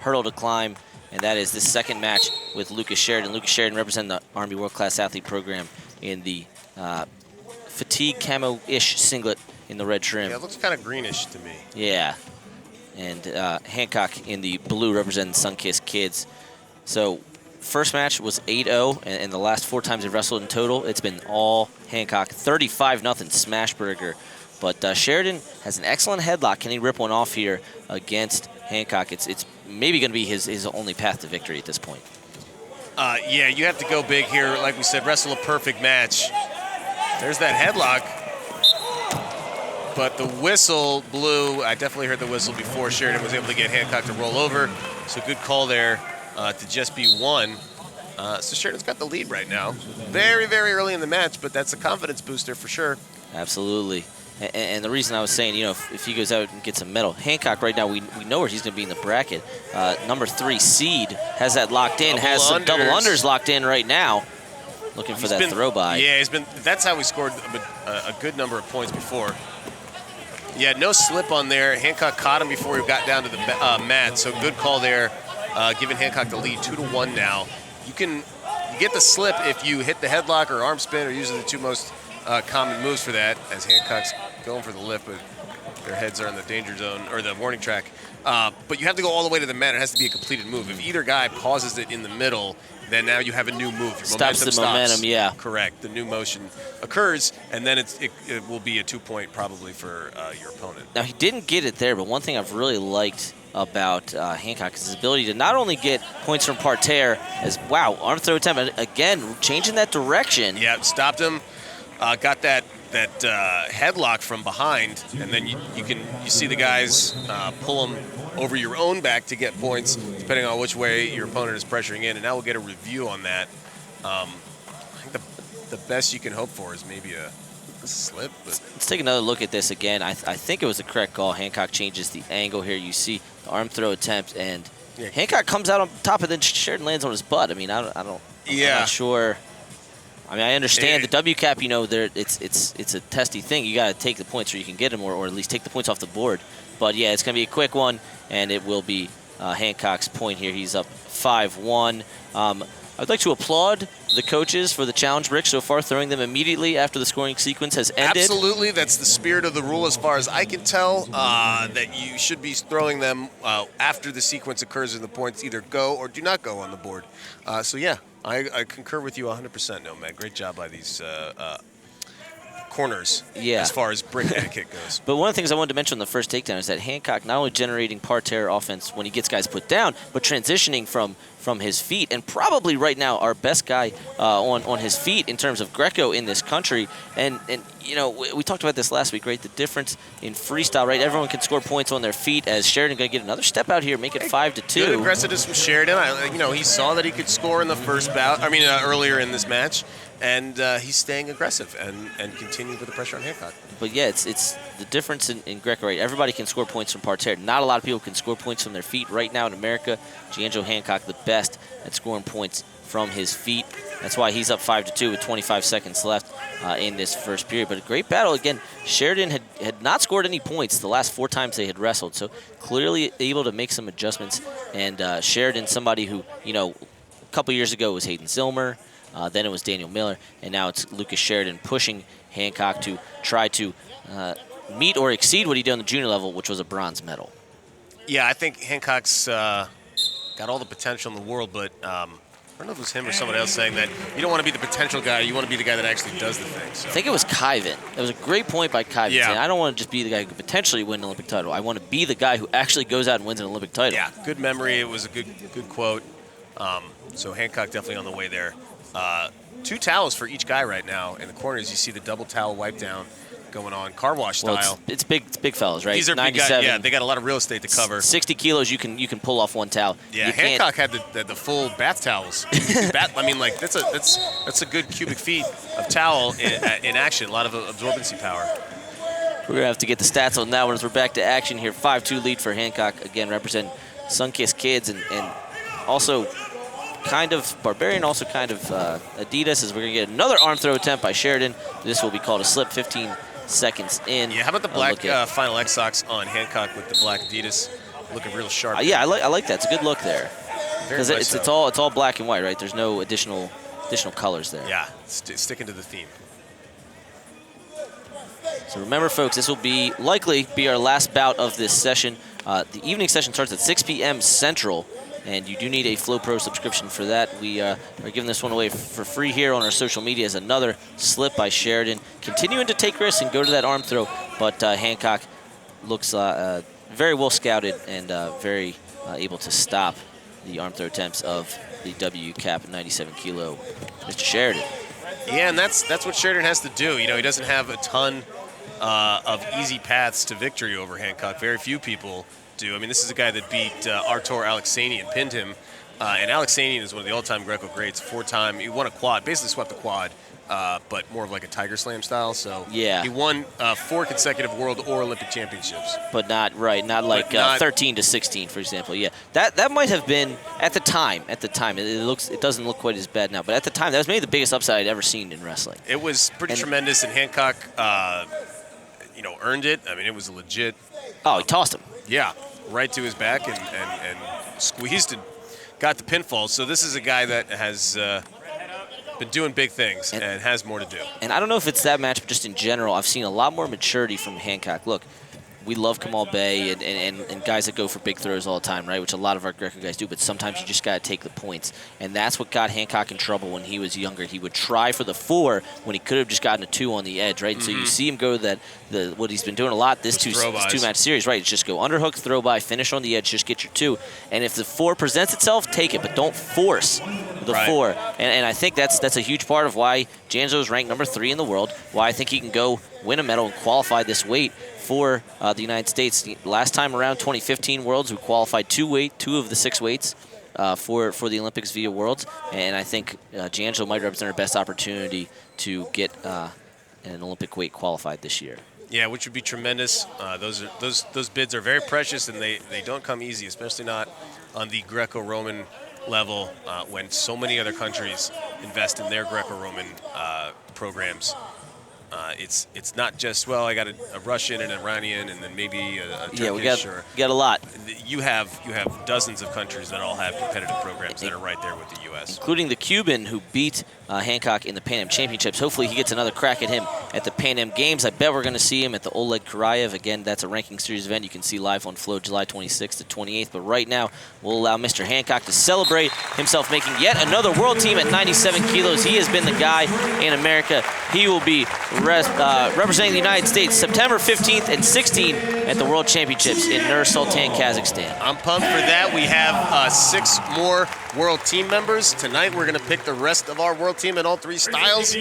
hurdle to climb, and that is the second match with Lucas Sheridan. Lucas Sheridan representing the Army World Class Athlete Program in the fatigue camo-ish singlet in the red trim. Yeah, it looks kind of greenish to me. Yeah. And Hancock in the blue representing Sunkist kids. So first match was 8-0, and the last 4 times they've wrestled in total, it's been all Hancock. 35-0 smashburger. But Sheridan has an excellent headlock. Can he rip one off here against Hancock? It's maybe going to be his only path to victory at this point. Yeah, you have to go big here. Like we said, wrestle a perfect match. There's that headlock. But the whistle blew. I definitely heard the whistle before Sheridan was able to get Hancock to roll over. So good call there to just be one. So Sheridan's got the lead right now. Very, very early in the match, but that's a confidence booster for sure. Absolutely. And the reason I was saying, if he goes out and gets a medal, Hancock right now, we know where he's going to be in the bracket. Number 3 seed has that locked in, has some double unders locked in right now. Looking for that throw by. Yeah, that's how we scored a good number of points before. Yeah, no slip on there. Hancock caught him before he got down to the mat, so good call there, giving Hancock the lead 2-1 now. You get the slip if you hit the headlock or arm spin, or usually the 2 most common moves for that, as Hancock's going for the lift, but their heads are in the danger zone, or the warning track. But you have to go all the way to the mat. It has to be a completed move. If either guy pauses it in the middle, then now you have a new move. Your stops the momentum, yeah. Correct. The new motion occurs, and then it will be a 2-point probably for your opponent. Now, he didn't get it there, but one thing I've really liked about Hancock is his ability to not only get points from parterre, as, wow, arm throw attempt, again, changing that direction. Yeah, stopped him, got that headlock from behind, and then you see the guys pull them over your own back to get points, depending on which way your opponent is pressuring in. And now we'll get a review on that. I think the best you can hope for is maybe a slip. But let's take another look at this again. I think it was the correct call. Hancock changes the angle here. You see the arm throw attempt, and Hancock comes out on top, and then Sheridan lands on his butt. I mean, I'm not sure. I mean, I understand the WCAP, it's a testy thing. You got to take the points where you can get them, or at least take the points off the board. But, yeah, it's going to be a quick one, and it will be Hancock's point here. He's up 5-1. I'd like to applaud the coaches for the challenge bricks so far, throwing them immediately after the scoring sequence has ended. Absolutely. That's the spirit of the rule as far as I can tell, that you should be throwing them after the sequence occurs and the points either go or do not go on the board. So, yeah, I concur with you 100%, Nomad. Great job by these corners as far as brick etiquette goes. But one of the things I wanted to mention on the first takedown is that Hancock not only generating parterre offense when he gets guys put down, but transitioning from his feet, and probably right now our best guy on his feet in terms of Greco in this country. And we talked about this last week, right? The difference in freestyle, right? Everyone can score points on their feet, as Sheridan going to get another step out here, make it 5-2. Good aggressiveness from Sheridan. He saw that he could score in the first bout. Earlier in this match. And he's staying aggressive and continuing with the pressure on Hancock. But, yeah, it's the difference in Greco, right? Everybody can score points from parterre. Not a lot of people can score points from their feet right now in America. Giangelo Hancock, the best at scoring points from his feet. That's why he's up 5-2 with 25 seconds left in this first period. But a great battle. Again, Sheridan had not scored any points the last 4 times they had wrestled. So clearly able to make some adjustments. And Sheridan, somebody who, a couple years ago was Hayden Zilmer. Then it was Daniel Miller, and now it's Lucas Sheridan pushing Hancock to try to meet or exceed what he did on the junior level, which was a bronze medal. Yeah, I think Hancock's got all the potential in the world, but I don't know if it was him or someone else saying that you don't want to be the potential guy, you want to be the guy that actually does the thing. So. I think it was Kyvan. That was a great point by Kyvan, yeah. saying, I don't want to just be the guy who could potentially win an Olympic title. I want to be the guy who actually goes out and wins an Olympic title. Yeah, good memory. It was a good quote. So Hancock definitely on the way there. 2 towels for each guy right now. In the corners, you see the double towel wipe down going on, car wash style. Well, it's big fellas, right? These are big guys. Yeah, they got a lot of real estate to cover. 60 kilos, you can pull off 1 towel. Yeah, Hancock had the full bath towels. That's a good cubic feet of towel in action. A lot of absorbency power. We're gonna have to get the stats on that one as we're back to action here. 5-2 lead for Hancock. Again, representing Sunkist kids and also kind of Barbarian, also kind of Adidas, as we're going to get another arm throw attempt by Sheridan. This will be called a slip 15 seconds in. Yeah, how about the black Final X socks on Hancock with the black Adidas looking real sharp. Yeah, I like that. It's a good look there. Because it's all black and white, right? There's no additional colors there. Yeah, sticking to the theme. So remember, folks, this will likely be our last bout of this session. The evening session starts at 6 p.m. Central, and you do need a Flow Pro subscription for that. We are giving this one away for free here on our social media as another slip by Sheridan. Continuing to take risks and go to that arm throw, but Hancock looks very well scouted and very able to stop the arm throw attempts of the WCAP 97 kilo Mr. Sheridan. Yeah, and that's what Sheridan has to do. He doesn't have a ton of easy paths to victory over Hancock. Very few people do. I mean, this is a guy that beat Artur Alexanian, pinned him. And Alexanian is one of the all-time Greco greats, 4-time. He won a quad, basically swept the quad, but more of like a Tiger Slam style. So yeah, he won 4 consecutive World or Olympic championships. But not 13 to 16, for example. Yeah, that might have been at the time. It doesn't look quite as bad now, but at the time that was maybe the biggest upside I'd ever seen in wrestling. It was pretty tremendous, and Hancock, earned it. I mean, it was a legit. Oh, he tossed him. Yeah, right to his back and squeezed and got the pinfall. So this is a guy that has been doing big things and has more to do. And I don't know if it's that match, but just in general, I've seen a lot more maturity from Hancock. Look, we love Kamal Bey and guys that go for big throws all the time, right, which a lot of our Greco guys do, but sometimes you just got to take the points. And that's what got Hancock in trouble when he was younger. He would try for the 4 when he could have just gotten a 2 on the edge, right? Mm-hmm. So you see him go what he's been doing a lot this two-match series, right? It's just go underhook, throw by, finish on the edge, just get your 2. And if the 4 presents itself, take it, but don't force the 4. And I think that's a huge part of why Janzo is ranked number 3 in the world, why I think he can go win a medal and qualify this weight for the United States. Last time around, 2015 Worlds, we qualified 2 of the 6 weights for the Olympics via Worlds, and I think Janzo might represent our best opportunity to get an Olympic weight qualified this year. Yeah, which would be tremendous. Those bids are very precious, and they don't come easy, especially not on the Greco-Roman level when so many other countries invest in their Greco-Roman programs. It's not just, well, I got a Russian and an Iranian and then maybe a Turkish. Yeah, we got a lot. You have dozens of countries that all have competitive programs that are right there with the U.S. Including the Cuban who beat Hancock in the Pan Am Championships. Hopefully he gets another crack at him at the Pan Am Games. I bet we're going to see him at the Oleg Karayev. Again, that's a ranking series event you can see live on Flow July 26th to 28th. But right now, we'll allow Mr. Hancock to celebrate himself making yet another world team at 97 kilos. He has been the guy in America. He will be representing the United States September 15th and 16th at the World Championships in Nur-Sultan, Kazakhstan. I'm pumped for that. We have 6 more world team members. Tonight we're going to pick the rest of our world team in all 3 styles.